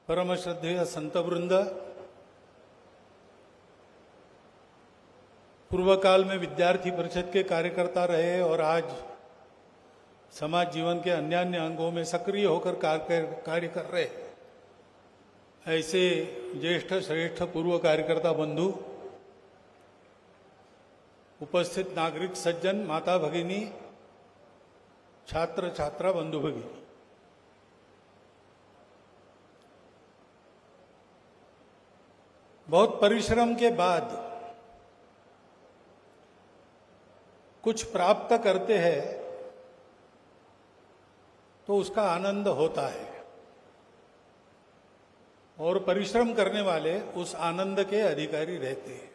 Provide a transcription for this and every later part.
परम श्रद्धेय संतवृंद, पूर्व काल में विद्यार्थी परिषद के कार्यकर्ता रहे और आज समाज जीवन के अन्य अन्य अंगों में सक्रिय होकर कार्य कर रहे ऐसे ज्येष्ठ श्रेष्ठ पूर्व कार्यकर्ता बंधु, उपस्थित नागरिक सज्जन, माता भगिनी, छात्र छात्रा बंधु भगिनी, बहुत परिश्रम के बाद कुछ प्राप्त करते हैं तो उसका आनंद होता है और परिश्रम करने वाले उस आनंद के अधिकारी रहते हैं।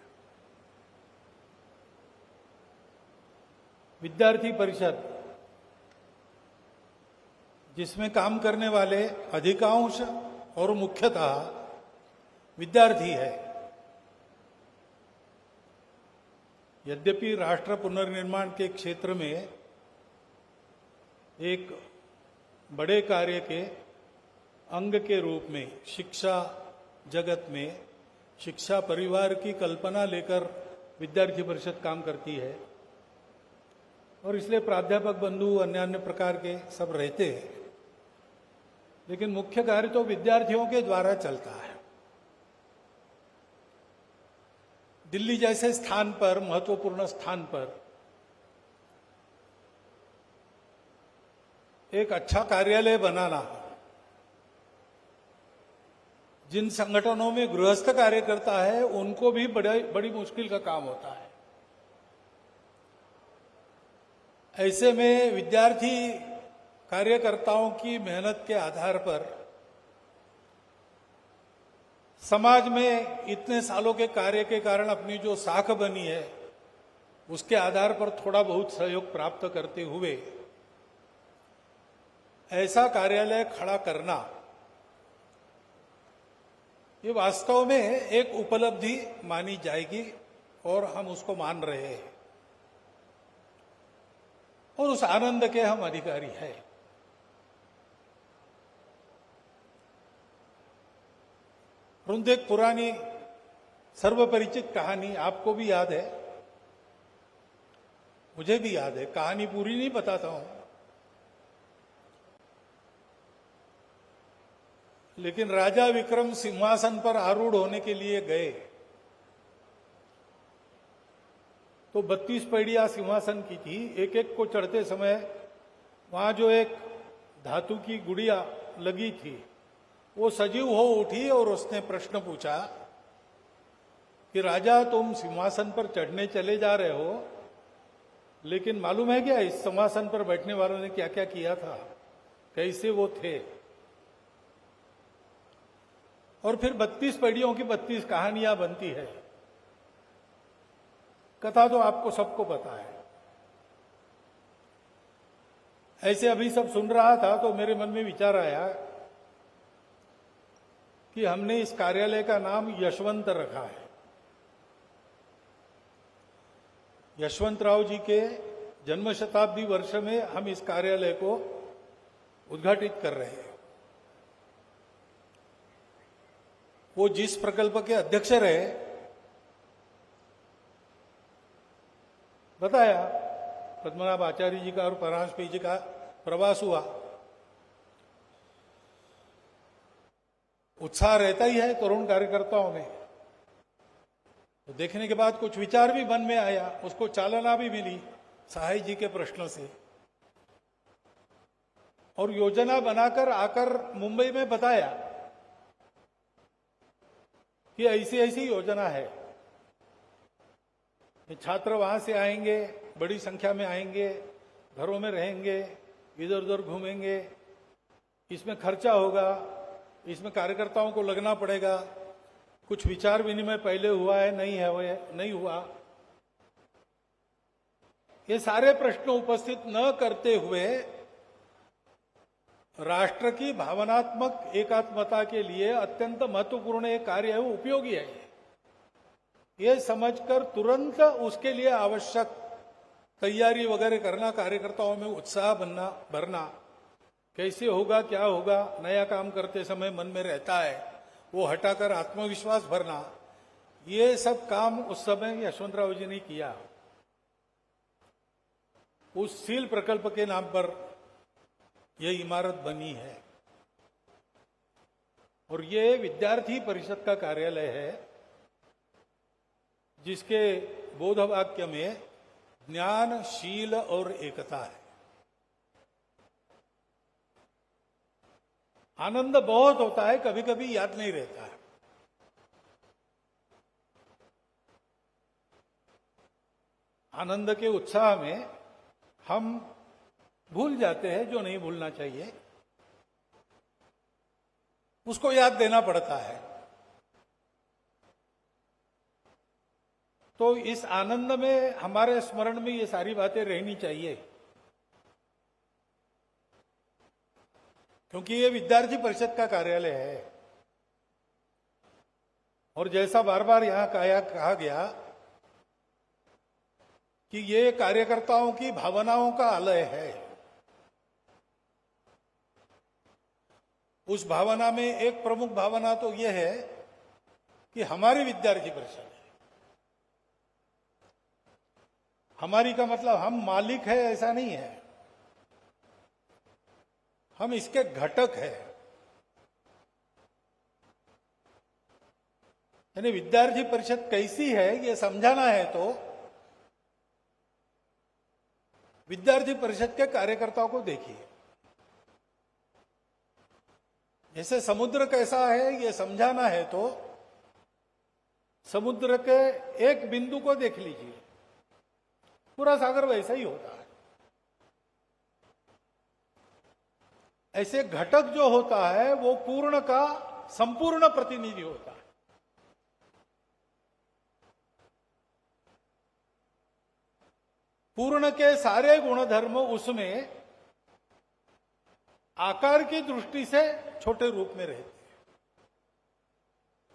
विद्यार्थी परिषद जिसमें काम करने वाले अधिकांश और मुख्यतः विद्यार्थी है। यद्यपि राष्ट्र पुनर्निर्माण के क्षेत्र में एक बड़े कार्य के अंग के रूप में शिक्षा जगत में शिक्षा परिवार की कल्पना लेकर विद्यार्थी परिषद काम करती है और इसलिए प्राध्यापक बंधु अन्य अन्य प्रकार के सब रहते हैं, लेकिन मुख्य कार्य तो विद्यार्थियों के द्वारा चलता है। दिल्ली जैसे स्थान पर, महत्वपूर्ण स्थान पर एक अच्छा कार्यालय बनाना जिन संगठनों में गृहस्थ कार्य करता है उनको भी बड़ी मुश्किल का काम होता है। ऐसे में विद्यार्थी कार्यकर्ताओं की मेहनत के आधार पर समाज में इतने सालों के कार्य के कारण अपनी जो साख बनी है उसके आधार पर थोड़ा बहुत सहयोग प्राप्त करते हुए ऐसा कार्यालय खड़ा करना ये वास्तव में एक उपलब्धि मानी जाएगी और हम उसको मान रहे हैं और उस आनंद के हम अधिकारी हैं। परंतु एक पुरानी सर्वपरिचित कहानी आपको भी याद है, मुझे भी याद है। कहानी पूरी नहीं बताता हूं, लेकिन राजा विक्रम सिंहासन पर आरूढ़ होने के लिए गए तो 32 पैड़ियां सिंहासन की थी। एक एक को चढ़ते समय वहां जो एक धातु की गुड़िया लगी थी वो सजीव हो उठी और उसने प्रश्न पूछा कि राजा, तुम सिंहासन पर चढ़ने चले जा रहे हो, लेकिन मालूम है क्या इस सिंहासन पर बैठने वालों ने क्या क्या किया था, कैसे वो थे? और फिर 32 पैड़ियों की 32 कहानियां बनती है। कथा तो आपको सबको पता है। ऐसे अभी सब सुन रहा था तो मेरे मन में विचार आया कि हमने इस कार्यालय का नाम यशवंत रखा है। यशवंतराव जी के जन्म शताब्दी वर्ष में हम इस कार्यालय को उद्घाटित कर रहे हैं। वो जिस प्रकल्प के अध्यक्ष रहे, बताया पद्मनाभ आचार्य जी का और परांजपे जी का प्रवास हुआ। उत्साह रहता ही है तरुण कार्यकर्ताओं में। तो देखने के बाद कुछ विचार भी मन में आया, उसको चालना भी मिली सहाय जी के प्रश्न से, और योजना बनाकर आकर मुंबई में बताया कि ऐसी ऐसी योजना है। छात्र वहां से आएंगे, बड़ी संख्या में आएंगे, घरों में रहेंगे, इधर उधर घूमेंगे, इसमें खर्चा होगा, इसमें कार्यकर्ताओं को लगना पड़ेगा, कुछ विचार विनिमय पहले हुआ है नहीं हुआ, ये सारे प्रश्न उपस्थित न करते हुए राष्ट्र की भावनात्मक एकात्मता के लिए अत्यंत महत्वपूर्ण एक कार्य है, वो उपयोगी है, ये समझकर तुरंत उसके लिए आवश्यक तैयारी वगैरह करना, कार्यकर्ताओं में उत्साह भरना, कैसे होगा, क्या होगा, नया काम करते समय मन में रहता है, वो हटाकर आत्मविश्वास भरना, ये सब काम उस समय यशवंतराव जी ने किया। उस सील प्रकल्प के नाम पर यह इमारत बनी है और ये विद्यार्थी परिषद का कार्यालय है, जिसके बोध वाक्य में ज्ञान, शील और एकता है। आनंद बहुत होता है, कभी कभी याद नहीं रहता है। आनंद के उत्साह में हम भूल जाते हैं जो नहीं भूलना चाहिए, उसको याद देना पड़ता है। तो इस आनंद में हमारे स्मरण में ये सारी बातें रहनी चाहिए, क्योंकि ये विद्यार्थी परिषद का कार्यालय है। और जैसा बार बार यहां कहा गया कि ये कार्यकर्ताओं की भावनाओं का आलय है। उस भावना में एक प्रमुख भावना तो यह है कि हमारी विद्यार्थी परिषद है। हमारी का मतलब हम मालिक है ऐसा नहीं है, हम इसके घटक है। यानी विद्यार्थी परिषद कैसी है ये समझाना है तो विद्यार्थी परिषद के कार्यकर्ताओं को देखिए। जैसे समुद्र कैसा है ये समझाना है तो समुद्र के एक बिंदु को देख लीजिए, पूरा सागर वैसा ही होता है। ऐसे घटक जो होता है वो पूर्ण का संपूर्ण प्रतिनिधि होता है। पूर्ण के सारे गुणधर्म उसमें आकार की दृष्टि से छोटे रूप में रहते हैं,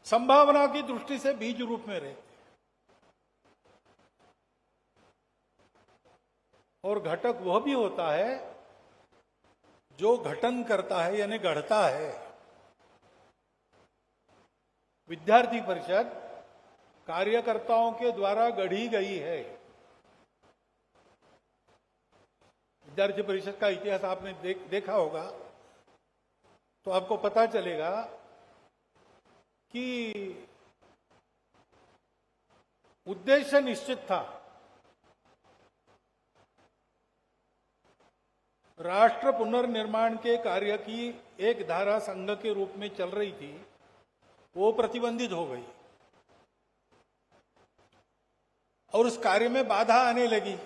संभावना की दृष्टि से बीज रूप में रहते हैं, और घटक वह भी होता है जो घटन करता है यानी गढ़ता है। विद्यार्थी परिषद कार्यकर्ताओं के द्वारा गढ़ी गई है। विद्यार्थी परिषद का इतिहास आपने देखा होगा तो आपको पता चलेगा कि उद्देश्य निश्चित था। राष्ट्र पुनर्निर्माण के कार्य की एक धारा संघ के रूप में चल रही थी, वो प्रतिबंधित हो गई और उस कार्य में बाधा आने लगी।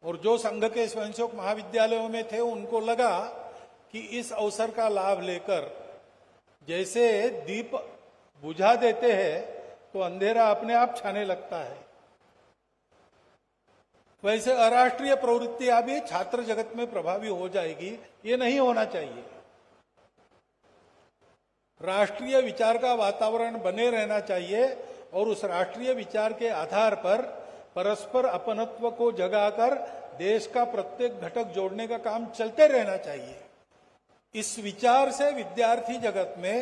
और जो संघ के स्वयंसेवक महाविद्यालयों में थे उनको लगा कि इस अवसर का लाभ लेकर जैसे दीप बुझा देते हैं तो अंधेरा अपने आप छाने लगता है, वैसे अराष्ट्रीय प्रवृत्तियां भी छात्र जगत में प्रभावी हो जाएगी। ये नहीं होना चाहिए। राष्ट्रीय विचार का वातावरण बने रहना चाहिए और उस राष्ट्रीय विचार के आधार पर परस्पर अपनत्व को जगाकर देश का प्रत्येक घटक जोड़ने का काम चलते रहना चाहिए। इस विचार से विद्यार्थी जगत में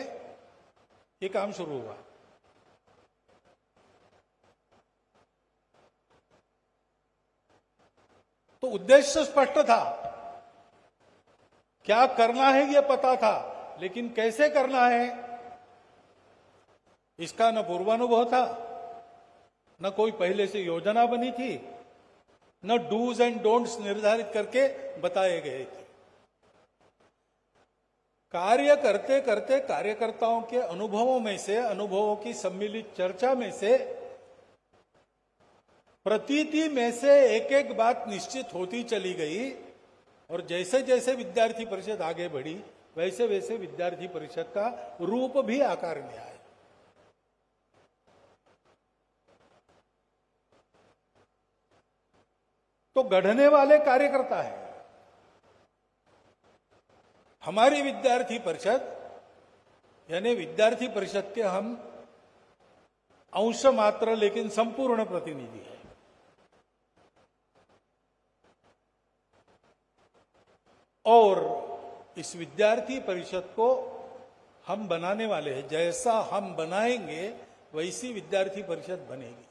ये काम शुरू हुआ। तो उद्देश्य स्पष्ट था, क्या करना है यह पता था, लेकिन कैसे करना है इसका न पूर्वानुभव था, न कोई पहले से योजना बनी थी, न डूज एंड डोंट्स निर्धारित करके बताए गए थे। कार्य करते करते कार्यकर्ताओं के अनुभवों में से, अनुभवों की सम्मिलित चर्चा में से, प्रतीति में से एक एक बात निश्चित होती चली गई और जैसे जैसे विद्यार्थी परिषद आगे बढ़ी वैसे वैसे विद्यार्थी परिषद का रूप भी आकार में आया। तो गढ़ने वाले कार्यकर्ता है। हमारी विद्यार्थी परिषद यानी विद्यार्थी परिषद के हम अंश मात्र लेकिन संपूर्ण प्रतिनिधि है। और इस विद्यार्थी परिषद को हम बनाने वाले हैं। जैसा हम बनाएंगे वैसी विद्यार्थी परिषद बनेगी।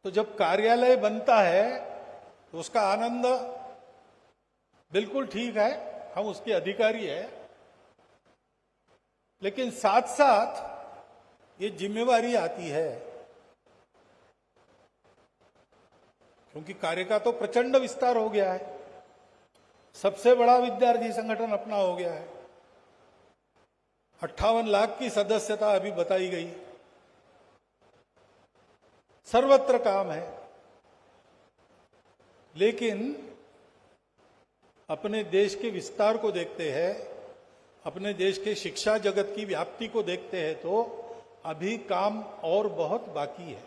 तो जब कार्यालय बनता है तो उसका आनंद बिल्कुल ठीक है, हम उसके अधिकारी हैं, लेकिन साथ साथ ये जिम्मेवारी आती है, क्योंकि कार्य का तो प्रचंड विस्तार हो गया है। सबसे बड़ा विद्यार्थी संगठन अपना हो गया है। 58 लाख की सदस्यता अभी बताई गई। सर्वत्र काम है, लेकिन अपने देश के विस्तार को देखते हैं, अपने देश के शिक्षा जगत की व्याप्ति को देखते हैं, तो अभी काम और बहुत बाकी है।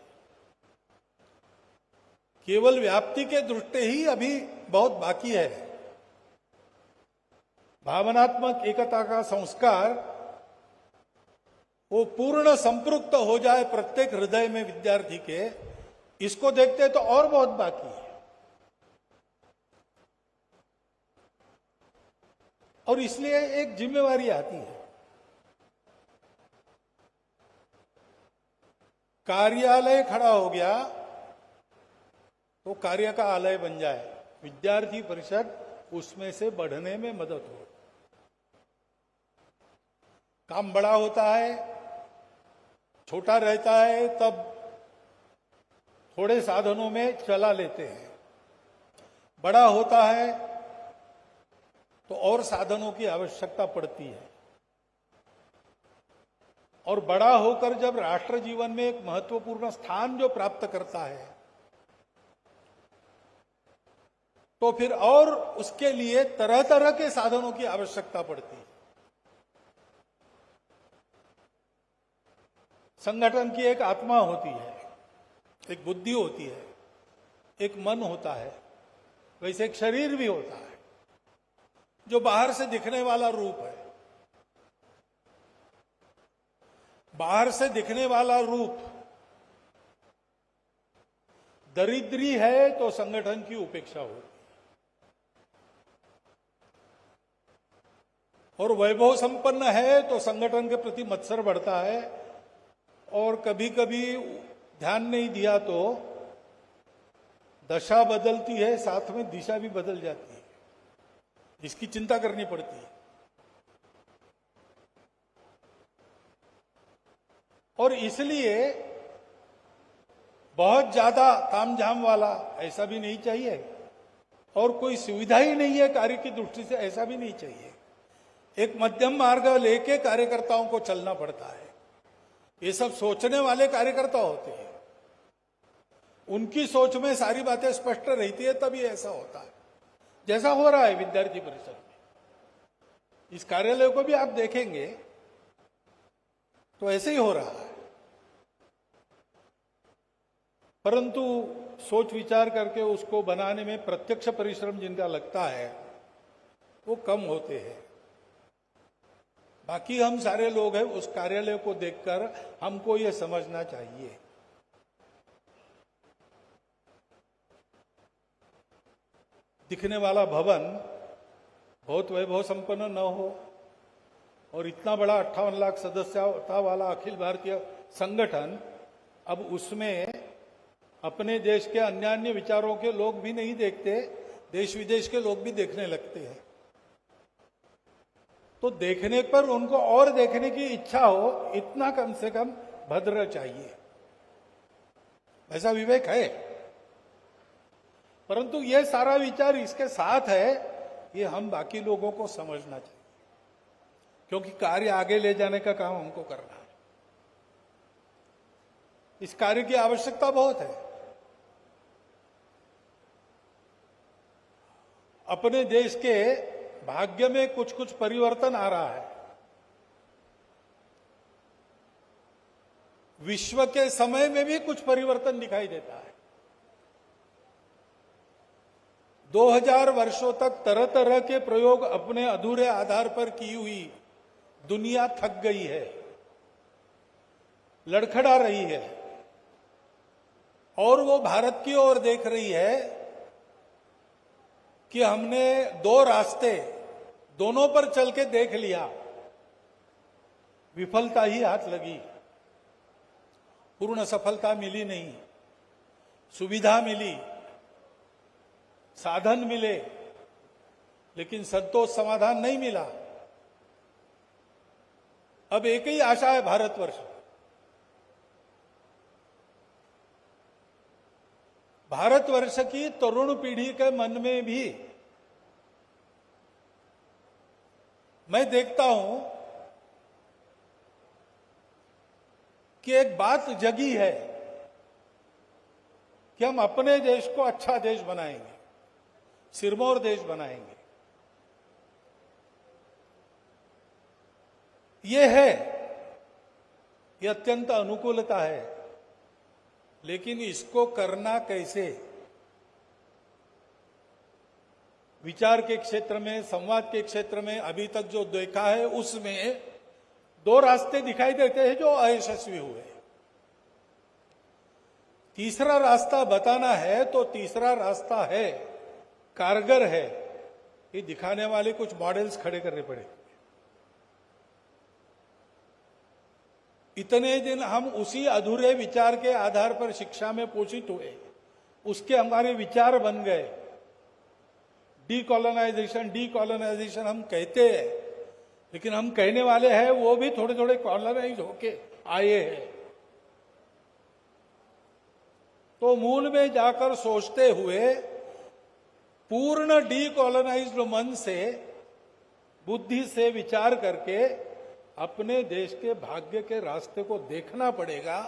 केवल व्याप्ति के दृष्टि ही अभी बहुत बाकी है। भावनात्मक एकता का संस्कार वो पूर्ण संपृक्त हो जाए प्रत्येक हृदय में विद्यार्थी के, इसको देखते तो और बहुत बाकी है। और इसलिए एक जिम्मेवारी आती है, कार्यालय खड़ा हो गया तो कार्य का आलय बन जाए, विद्यार्थी परिषद उसमें से बढ़ने में मदद हो। काम बड़ा होता है, छोटा रहता है, तब थोड़े साधनों में चला लेते हैं। बड़ा होता है तो और साधनों की आवश्यकता पड़ती है। और बड़ा होकर जब राष्ट्र जीवन में एक महत्वपूर्ण स्थान जो प्राप्त करता है, तो फिर और उसके लिए तरह तरह के साधनों की आवश्यकता पड़ती है। संगठन की एक आत्मा होती है, एक बुद्धि होती है, एक मन होता है, वैसे एक शरीर भी होता है जो बाहर से दिखने वाला रूप है। बाहर से दिखने वाला रूप दरिद्री है तो संगठन की उपेक्षा होती है, और वैभव संपन्न है तो संगठन के प्रति मत्सर बढ़ता है, और कभी कभी ध्यान नहीं दिया तो दशा बदलती है, साथ में दिशा भी बदल जाती है, इसकी चिंता करनी पड़ती है। और इसलिए बहुत ज्यादा तामझाम वाला ऐसा भी नहीं चाहिए, और कोई सुविधा ही नहीं है कार्य की दृष्टि से, ऐसा भी नहीं चाहिए। एक मध्यम मार्ग लेके कार्यकर्ताओं को चलना पड़ता है। ये सब सोचने वाले कार्यकर्ता होते हैं, उनकी सोच में सारी बातें स्पष्ट रहती है, तभी ऐसा होता है जैसा हो रहा है विद्यार्थी परिषद में। इस कार्यालय को भी आप देखेंगे तो ऐसे ही हो रहा है, परंतु सोच विचार करके उसको बनाने में प्रत्यक्ष परिश्रम जिनका लगता है वो कम होते हैं। बाकी हम सारे लोग हैं, उस कार्यालय को देखकर हमको ये समझना चाहिए, दिखने वाला भवन बहुत वैभव संपन्न न हो, और इतना बड़ा 58 लाख सदस्यता वाला अखिल भारतीय संगठन, अब उसमें अपने देश के अन्य अन्य विचारों के लोग भी नहीं देखते, देश विदेश के लोग भी देखने लगते हैं। तो देखने पर उनको और देखने की इच्छा हो, इतना कम से कम भद्र चाहिए, ऐसा विवेक है। परंतु ये सारा विचार इसके साथ है, ये हम बाकी लोगों को समझना चाहिए, क्योंकि कार्य आगे ले जाने का काम हमको करना है। इस कार्य की आवश्यकता बहुत है। अपने देश के भाग्य में कुछ कुछ परिवर्तन आ रहा है। विश्व के समय में भी कुछ परिवर्तन दिखाई देता है। 2000 वर्षों तक तरह तरह के प्रयोग अपने अधूरे आधार पर की हुई दुनिया थक गई है, लड़खड़ा रही है, और वो भारत की ओर देख रही है कि हमने दो रास्ते, दोनों पर चल के देख लिया, विफलता ही हाथ लगी, पूर्ण सफलता मिली नहीं। सुविधा मिली, साधन मिले, लेकिन संतोष समाधान नहीं मिला। अब एक ही आशा है भारतवर्ष। भारतवर्ष की तरुण पीढ़ी के मन में भी मैं देखता हूं कि एक बात जगी है कि हम अपने देश को अच्छा देश बनाएंगे, सिरमौर देश बनाएंगे। ये है, ये अत्यंत अनुकूलता है, लेकिन इसको करना कैसे? विचार के क्षेत्र में, संवाद के क्षेत्र में अभी तक जो देखा है उसमें दो रास्ते दिखाई देते हैं जो अयशस्वी हुए। तीसरा रास्ता बताना है तो तीसरा रास्ता है, कारगर है, ये दिखाने वाले कुछ मॉडल्स खड़े करने पड़े। इतने दिन हम उसी अधूरे विचार के आधार पर शिक्षा में पोषित हुए, उसके हमारे विचार बन गए। डीकॉलोनाइजेशन डीकॉलोनाइजेशन हम कहते हैं, लेकिन हम कहने वाले हैं वो भी थोड़े थोड़े कॉलोनाइज होके आए हैं। तो मूल में जाकर सोचते हुए पूर्ण डीकॉलोनाइज्ड मन से, बुद्धि से विचार करके अपने देश के भाग्य के रास्ते को देखना पड़ेगा,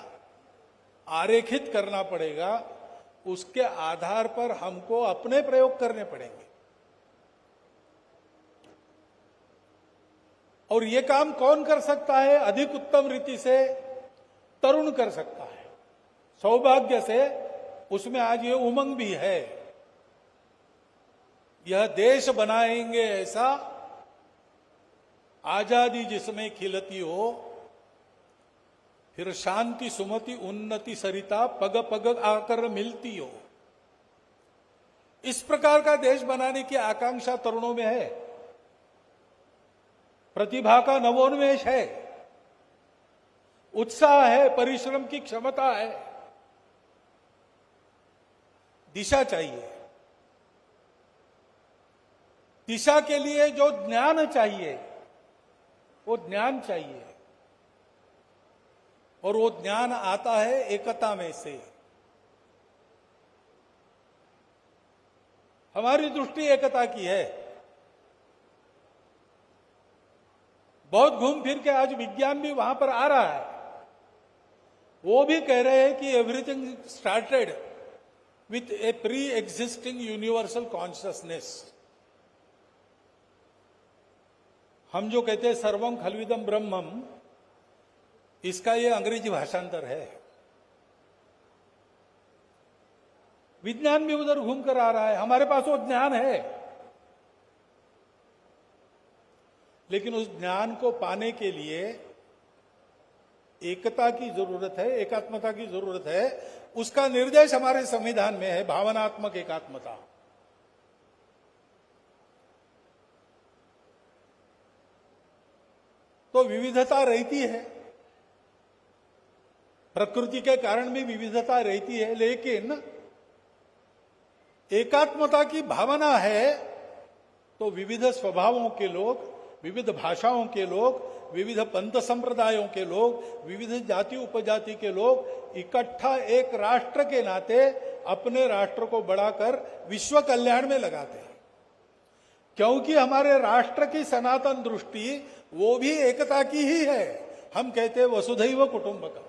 आरेखित करना पड़ेगा। उसके आधार पर हमको अपने प्रयोग करने पड़ेंगे। और ये काम कौन कर सकता है? अधिक उत्तम रीति से तरुण कर सकता है। सौभाग्य से उसमें आज ये उमंग भी है। यह देश बनाएंगे ऐसा, आजादी जिसमें खिलती हो, फिर शांति सुमति उन्नति सरिता पग पग आकर मिलती हो। इस प्रकार का देश बनाने की आकांक्षा तरुणों में है। प्रतिभा का नवोन्मेष है, उत्साह है, परिश्रम की क्षमता है। दिशा चाहिए। दिशा के लिए जो ज्ञान चाहिए वो ज्ञान चाहिए, और वो ज्ञान आता है एकता में से। हमारी दृष्टि एकता की है। बहुत घूम फिर के आज विज्ञान भी वहां पर आ रहा है। वो भी कह रहे हैं कि everything started with A pre existing universal consciousness. हम जो कहते हैं सर्वम खलविदम ब्रह्मम, इसका ये अंग्रेजी भाषांतर है। विज्ञान भी उधर घूम कर आ रहा है। हमारे पास वो ज्ञान है, लेकिन उस ज्ञान को पाने के लिए एकता की जरूरत है, एकात्मता की जरूरत है। उसका निर्देश हमारे संविधान में है, भावनात्मक एकात्मता। तो विविधता रहती है, प्रकृति के कारण भी विविधता रहती है, लेकिन एकात्मता की भावना है तो विविध स्वभावों के लोग, विविध भाषाओं के लोग, विविध पंथ संप्रदायों के लोग, विविध जाति उपजाति के लोग इकट्ठा एक राष्ट्र के नाते अपने राष्ट्र को बढ़ाकर विश्व कल्याण में लगाते हैं। क्योंकि हमारे राष्ट्र की सनातन दृष्टि वो भी एकता की ही है। हम कहते हैं वसुधैव कुटुंबकम।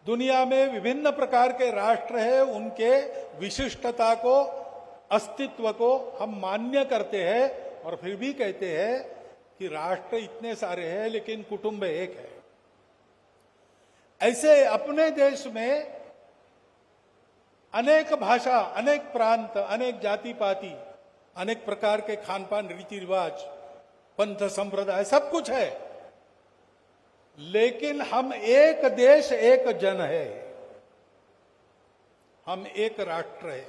दुनिया में विभिन्न प्रकार के राष्ट्र हैं, उनके विशिष्टता को, अस्तित्व को हम मान्य करते हैं, और फिर भी कहते हैं कि राष्ट्र इतने सारे हैं लेकिन कुटुंब एक है। ऐसे अपने देश में अनेक भाषा, अनेक प्रांत, अनेक जाति पाति, अनेक प्रकार के खान पान, रीति रिवाज, पंथ संप्रदाय, सब कुछ है, लेकिन हम एक देश एक जन है। हम एक राष्ट्र है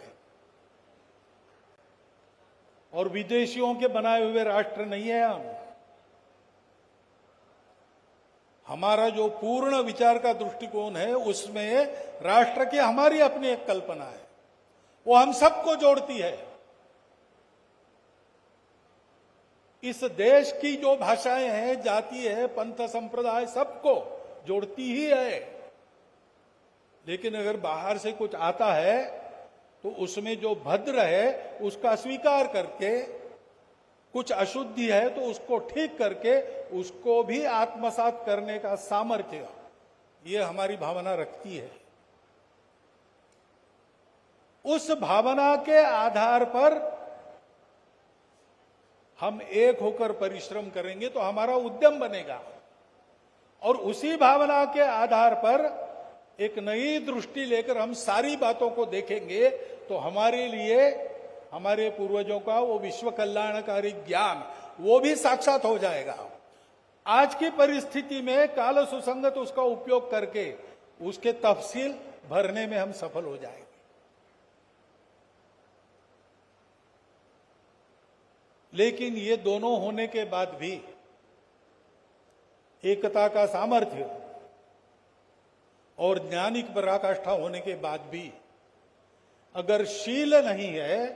और विदेशियों के बनाए हुए राष्ट्र नहीं है हम। हमारा जो पूर्ण विचार का दृष्टिकोण है उसमें राष्ट्र की हमारी अपनी एक कल्पना है, वो हम सबको जोड़ती है। इस देश की जो भाषाएं हैं, जाति है, पंथ संप्रदाय, सबको जोड़ती ही है। लेकिन अगर बाहर से कुछ आता है तो उसमें जो भद्र है उसका स्वीकार करके, कुछ अशुद्धि है तो उसको ठीक करके उसको भी आत्मसात करने का सामर्थ्य ये हमारी भावना रखती है। उस भावना के आधार पर हम एक होकर परिश्रम करेंगे तो हमारा उद्यम बनेगा, और उसी भावना के आधार पर एक नई दृष्टि लेकर हम सारी बातों को देखेंगे तो हमारे लिए हमारे पूर्वजों का वो विश्व कल्याणकारी ज्ञान वो भी साक्षात हो जाएगा। आज की परिस्थिति में काल सुसंगत उसका उपयोग करके उसके तफसील भरने में हम सफल हो जाएंगे। लेकिन ये दोनों होने के बाद भी, एकता का सामर्थ्य और ज्ञानिक पराकाष्ठा होने के बाद भी अगर शील नहीं है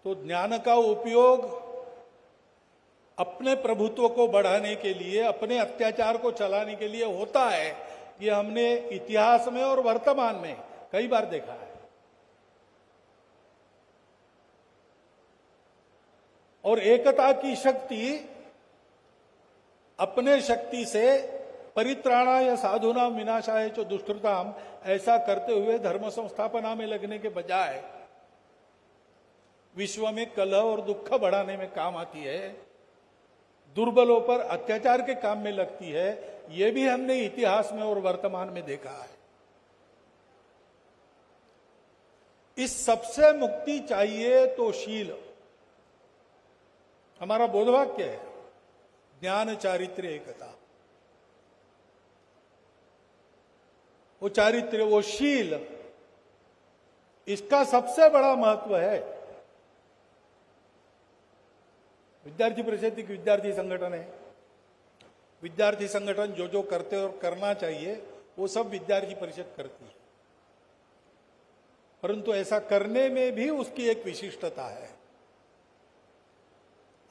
तो ज्ञान का उपयोग अपने प्रभुत्व को बढ़ाने के लिए, अपने अत्याचार को चलाने के लिए होता है। ये हमने इतिहास में और वर्तमान में कई बार देखा है। और एकता की शक्ति अपने शक्ति से परित्राणाय साधुनाम विनाशाय च दुष्कृताम, ऐसा करते हुए धर्म संस्थापना में लगने के बजाय विश्व में कलह और दुख बढ़ाने में काम आती है, दुर्बलों पर अत्याचार के काम में लगती है। यह भी हमने इतिहास में और वर्तमान में देखा है। इस सबसे मुक्ति चाहिए तो शील, हमारा बोधवाक्य है, ज्ञान चारित्र्य एकता। वो चारित्र्य, वो शील, इसका सबसे बड़ा महत्व है। विद्यार्थी परिषद एक विद्यार्थी संगठन है। विद्यार्थी संगठन जो जो करते और करना चाहिए वो सब विद्यार्थी परिषद करती है, परंतु ऐसा करने में भी उसकी एक विशिष्टता है।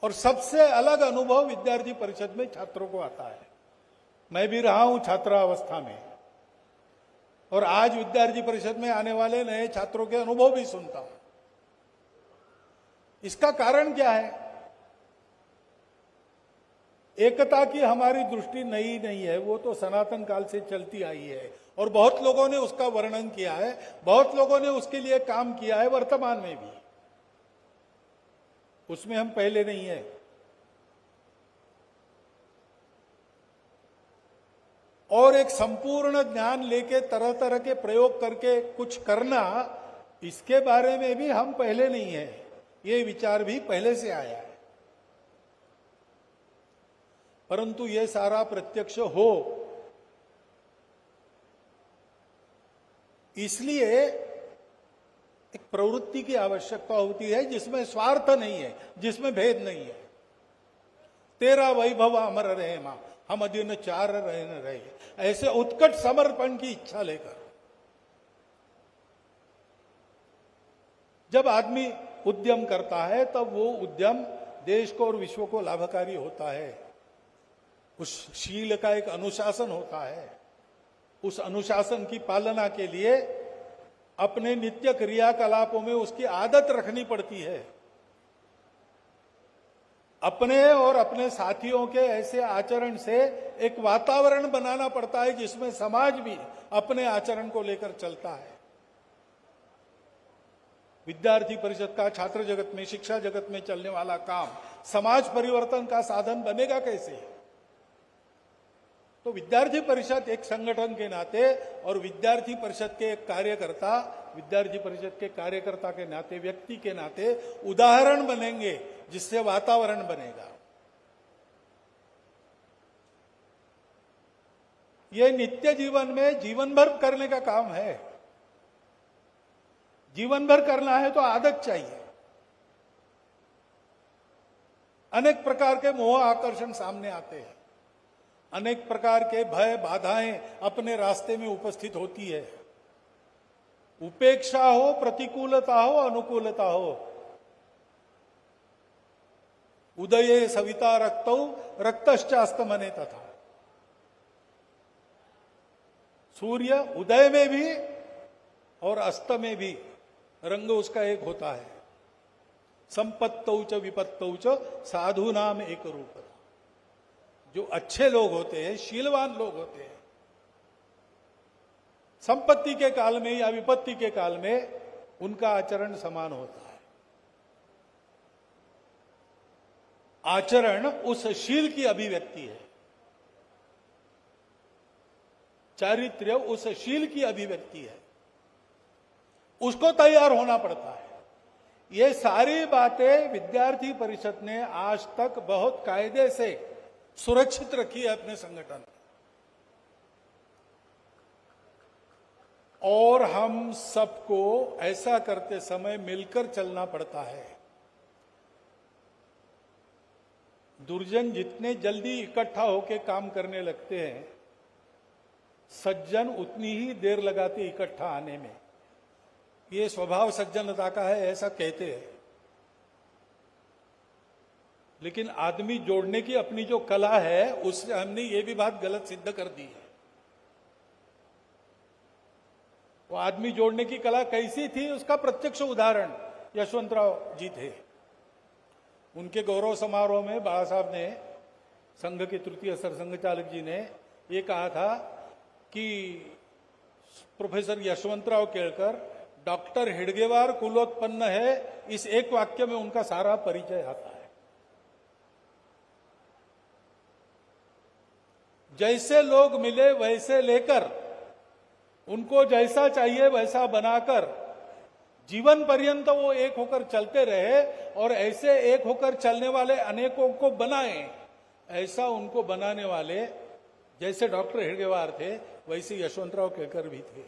और सबसे अलग अनुभव विद्यार्थी परिषद में छात्रों को आता है। मैं भी रहा हूं छात्रावस्था में, और आज विद्यार्थी परिषद में आने वाले नए छात्रों के अनुभव भी सुनता हूं। इसका कारण क्या है? एकता की हमारी दृष्टि नई नहीं है, वो तो सनातन काल से चलती आई है और बहुत लोगों ने उसका वर्णन किया है, बहुत लोगों ने उसके लिए काम किया है, वर्तमान में भी। उसमें हम पहले नहीं है। और एक संपूर्ण ज्ञान लेके तरह तरह के प्रयोग करके कुछ करना, इसके बारे में भी हम पहले नहीं है। ये विचार भी पहले से आया है, परंतु ये सारा प्रत्यक्ष हो इसलिए एक प्रवृत्ति की आवश्यकता होती है जिसमें स्वार्थ नहीं है, जिसमें भेद नहीं है। तेरा वैभव अमर रहे मां, हम अधीन चार रहे न रहे, ऐसे उत्कट समर्पण की इच्छा लेकर जब आदमी उद्यम करता है तब वो उद्यम देश को और विश्व को लाभकारी होता है। उस शील का एक अनुशासन होता है। उस अनुशासन की पालना के लिए अपने नित्य क्रियाकलापों में उसकी आदत रखनी पड़ती है। अपने और अपने साथियों के ऐसे आचरण से एक वातावरण बनाना पड़ता है जिसमें समाज भी अपने आचरण को लेकर चलता है। विद्यार्थी परिषद का छात्र जगत में, शिक्षा जगत में चलने वाला काम समाज परिवर्तन का साधन बनेगा कैसे? तो विद्यार्थी परिषद एक संगठन के नाते और विद्यार्थी परिषद के एक कार्यकर्ता, विद्यार्थी परिषद के कार्यकर्ता के नाते, व्यक्ति के नाते उदाहरण बनेंगे जिससे वातावरण बनेगा। ये नित्य जीवन में जीवन भर करने का काम है। जीवन भर करना है तो आदत चाहिए। अनेक प्रकार के मोह आकर्षण सामने आते हैं, अनेक प्रकार के भय बाधाएं अपने रास्ते में उपस्थित होती है। उपेक्षा हो, प्रतिकूलता हो, अनुकूलता हो, उदये सविता रक्तौ रक्तश्चास्तमने तथा। सूर्य उदय में भी और अस्त में भी रंग उसका एक होता है। संपत्तौ च विपत्तौ च साधु नाम एक रूप। जो अच्छे लोग होते हैं, शीलवान लोग होते हैं, संपत्ति के काल में या विपत्ति के काल में उनका आचरण समान होता है। आचरण उस शील की अभिव्यक्ति है, चारित्र्य उस शील की अभिव्यक्ति है, उसको तैयार होना पड़ता है। ये सारी बातें विद्यार्थी परिषद ने आज तक बहुत कायदे से सुरक्षित रखी है अपने संगठन, और हम सबको ऐसा करते समय मिलकर चलना पड़ता है। दुर्जन जितने जल्दी इकट्ठा होकर काम करने लगते हैं, सज्जन उतनी ही देर लगाते इकट्ठा आने में। ये स्वभाव सज्जनता का है, ऐसा कहते हैं। लेकिन आदमी जोड़ने की अपनी जो कला है, उससे हमने ये भी बात गलत सिद्ध कर दी है। वो आदमी जोड़ने की कला कैसी थी, उसका प्रत्यक्ष उदाहरण यशवंतराव जी थे। उनके गौरव समारोह में बाला साहब ने, संघ के तृतीय सरसंघ चालक जी ने ये कहा था कि प्रोफेसर यशवंतराव केळकर डॉक्टर हेडगेवार कुलोत्पन्न है। इस एक वाक्य में उनका सारा परिचय आता है। जैसे लोग मिले वैसे लेकर, उनको जैसा चाहिए वैसा बनाकर जीवन पर्यंत वो एक होकर चलते रहे, और ऐसे एक होकर चलने वाले अनेकों को बनाए। ऐसा उनको बनाने वाले जैसे डॉक्टर हेडगेवार थे, वैसे यशवंतराव केळकर भी थे।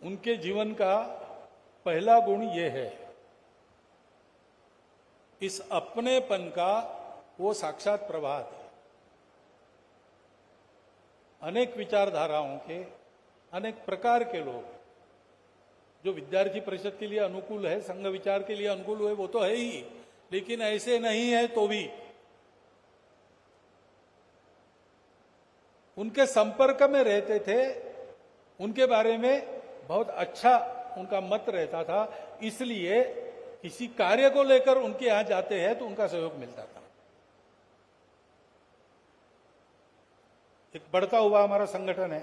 उनके जीवन का पहला गुण ये है, इस अपनेपन का वो साक्षात प्रभात है। अनेक विचारधाराओं के, अनेक प्रकार के लोग जो विद्यार्थी परिषद के लिए अनुकूल है, संघ विचार के लिए अनुकूल है, वो तो है ही, लेकिन ऐसे नहीं है तो भी उनके संपर्क में रहते थे, उनके बारे में बहुत अच्छा उनका मत रहता था। इसलिए किसी कार्य को लेकर उनके यहां जाते हैं तो उनका सहयोग मिलता था। एक बढ़ता हुआ हमारा संगठन है,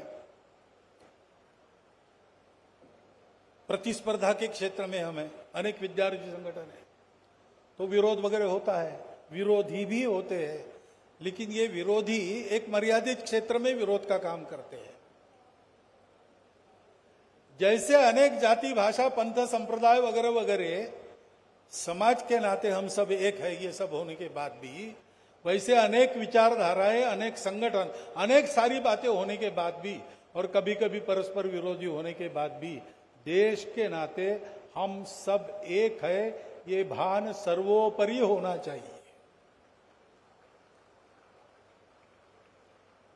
प्रतिस्पर्धा के क्षेत्र में हमें अनेक विद्यार्थी संगठन है, तो विरोध वगैरह होता है, विरोधी भी होते हैं, लेकिन ये विरोधी एक मर्यादित क्षेत्र में विरोध का काम करते हैं। जैसे अनेक जाति भाषा पंथ संप्रदाय वगैरह वगैरह समाज के नाते हम सब एक है, ये सब होने के बाद भी, वैसे अनेक विचारधाराएं, अनेक संगठन, अनेक सारी बातें होने के बाद भी, और कभी कभी परस्पर विरोधी होने के बाद भी, देश के नाते हम सब एक है, ये भान सर्वोपरि होना चाहिए।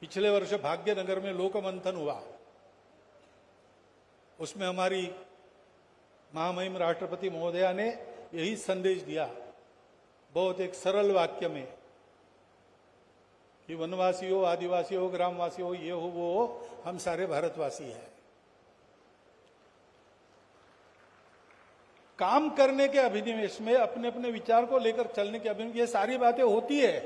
पिछले वर्ष भाग्यनगर में लोकमंथन हुआ, उसमें हमारी महामहिम राष्ट्रपति महोदया ने यही संदेश दिया, बहुत एक सरल वाक्य में, कि वनवासी हो, आदिवासी हो, ग्रामवासी हो, ये हो वो हो, हम सारे भारतवासी हैं। काम करने के अभिनिवेश में, अपने अपने विचार को लेकर चलने के अभिनिवेश, ये सारी बातें होती है,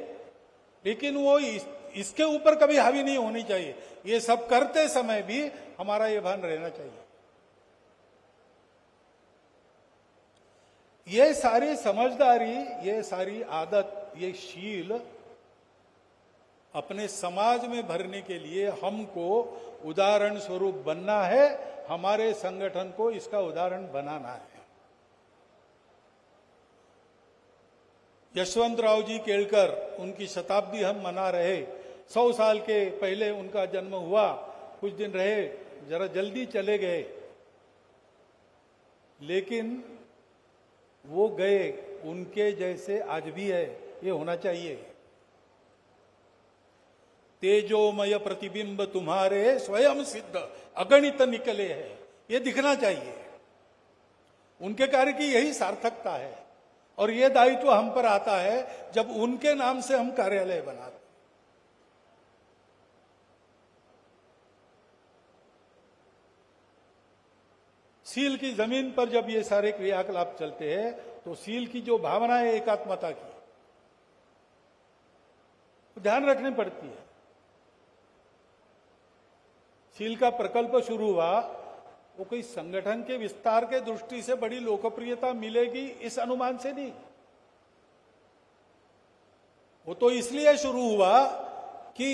लेकिन वो इसके ऊपर कभी हावी नहीं होनी चाहिए। ये सब करते समय भी हमारा ये भान रहना चाहिए। ये सारी समझदारी, ये सारी आदत, ये शील अपने समाज में भरने के लिए हमको उदाहरण स्वरूप बनना है, हमारे संगठन को इसका उदाहरण बनाना है। यशवंतराव जी केळकर, उनकी शताब्दी हम मना रहे। 100 साल के पहले उनका जन्म हुआ, कुछ दिन रहे, जरा जल्दी चले गए, लेकिन वो गए, उनके जैसे आज भी है, ये होना चाहिए। तेजोमय प्रतिबिंब तुम्हारे स्वयं सिद्ध अगणित निकले हैं, ये दिखना चाहिए। उनके कार्य की यही सार्थकता है, और ये दायित्व हम पर आता है जब उनके नाम से हम कार्यालय बनाते। सील की जमीन पर जब ये सारे क्रियाकलाप चलते हैं, तो सील की जो भावना है एकात्मता की, ध्यान रखनी पड़ती है। सील का प्रकल्प शुरू हुआ, वो कोई संगठन के विस्तार के दृष्टि से बड़ी लोकप्रियता मिलेगी इस अनुमान से नहीं। वो तो इसलिए शुरू हुआ कि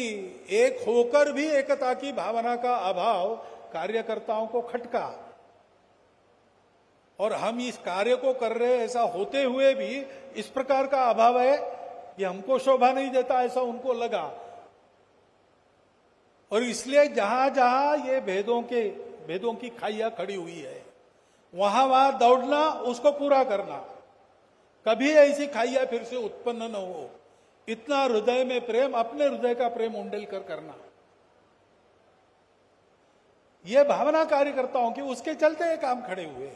एक होकर भी एकता की भावना का अभाव कार्यकर्ताओं को खटका, और हम इस कार्य को कर रहे हैं ऐसा होते हुए भी इस प्रकार का अभाव है कि हमको शोभा नहीं देता, ऐसा उनको लगा। और इसलिए जहां जहां ये भेदों की खाइयां खड़ी हुई है, वहां वहां दौड़ना, उसको पूरा करना, कभी ऐसी खाइयां फिर से उत्पन्न न हो, इतना हृदय में प्रेम, अपने हृदय का प्रेम उंडेल कर करना, ये भावना कार्यकर्ताओं की, उसके चलते ये काम खड़े हुए।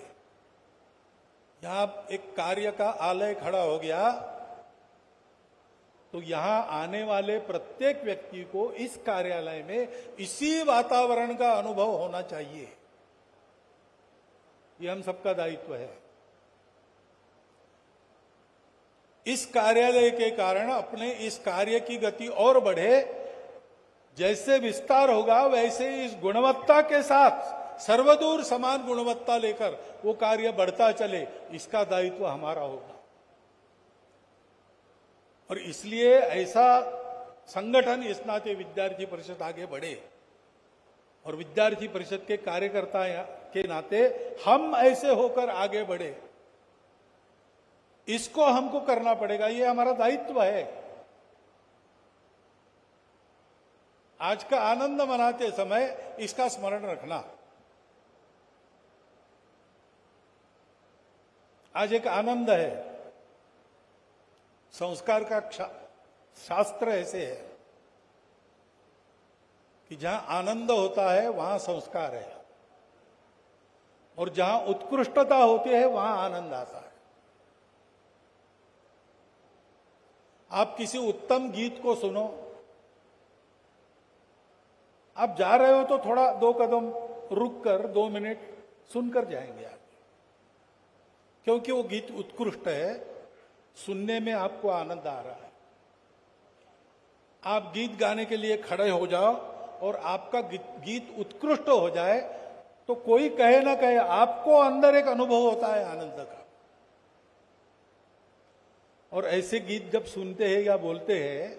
यहां एक कार्य का आलय खड़ा हो गया, तो यहां आने वाले प्रत्येक व्यक्ति को इस कार्यालय में इसी वातावरण का अनुभव होना चाहिए। ये हम सबका दायित्व है। इस कार्यालय के कारण अपने इस कार्य की गति और बढ़े, जैसे विस्तार होगा वैसे इस गुणवत्ता के साथ सर्वदूर समान गुणवत्ता लेकर वो कार्य बढ़ता चले, इसका दायित्व हमारा होगा। और इसलिए ऐसा संगठन इस नाते विद्यार्थी परिषद आगे बढ़े, और विद्यार्थी परिषद के कार्यकर्ता के नाते हम ऐसे होकर आगे बढ़े, इसको हमको करना पड़ेगा, ये हमारा दायित्व है। आज का आनंद मनाते समय इसका स्मरण रखना। आज एक आनंद है, संस्कार का शास्त्र ऐसे है कि जहां आनंद होता है वहां संस्कार है, और जहां उत्कृष्टता होती है वहां आनंद आता है। आप किसी उत्तम गीत को सुनो, आप जा रहे हो तो थोड़ा 2 कदम रुक कर 2 मिनट सुनकर जाएंगे आप, क्योंकि वो गीत उत्कृष्ट है, सुनने में आपको आनंद आ रहा है। आप गीत गाने के लिए खड़े हो जाओ और आपका गीत उत्कृष्ट हो जाए, तो कोई कहे ना कहे, आपको अंदर एक अनुभव होता है आनंद का। और ऐसे गीत जब सुनते हैं या बोलते हैं,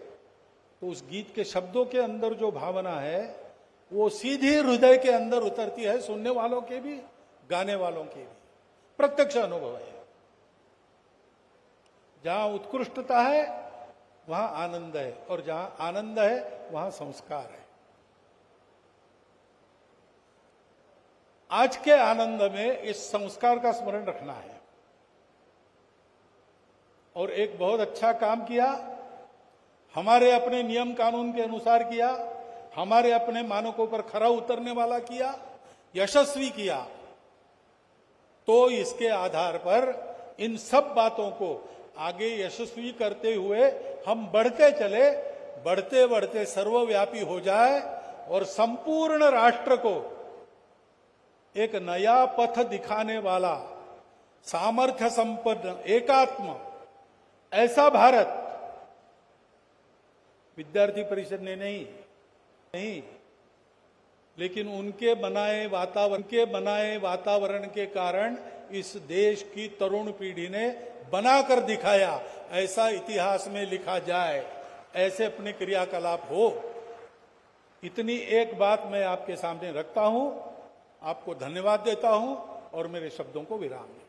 तो उस गीत के शब्दों के अंदर जो भावना है वो सीधी हृदय के अंदर उतरती है, सुनने वालों के भी, गाने वालों के भी। प्रत्यक्ष अनुभव है। जहां उत्कृष्टता है वहां आनंद है, और जहां आनंद है वहां संस्कार है। आज के आनंद में इस संस्कार का स्मरण रखना है। और एक बहुत अच्छा काम किया, हमारे अपने नियम कानून के अनुसार किया, हमारे अपने मानकों पर खरा उतरने वाला किया, यशस्वी किया। तो इसके आधार पर इन सब बातों को आगे यशस्वी करते हुए हम बढ़ते चले, बढ़ते बढ़ते सर्वव्यापी हो जाए, और संपूर्ण राष्ट्र को एक नया पथ दिखाने वाला, सामर्थ्य संपन्न, एकात्म ऐसा भारत विद्यार्थी परिषद ने नहीं, लेकिन उनके बनाए वातावरण के कारण इस देश की तरुण पीढ़ी ने बनाकर दिखाया। ऐसा इतिहास में लिखा जाए, ऐसे अपने क्रियाकलाप हो। इतनी एक बात मैं आपके सामने रखता हूं, आपको धन्यवाद देता हूं और मेरे शब्दों को विराम देता हूं।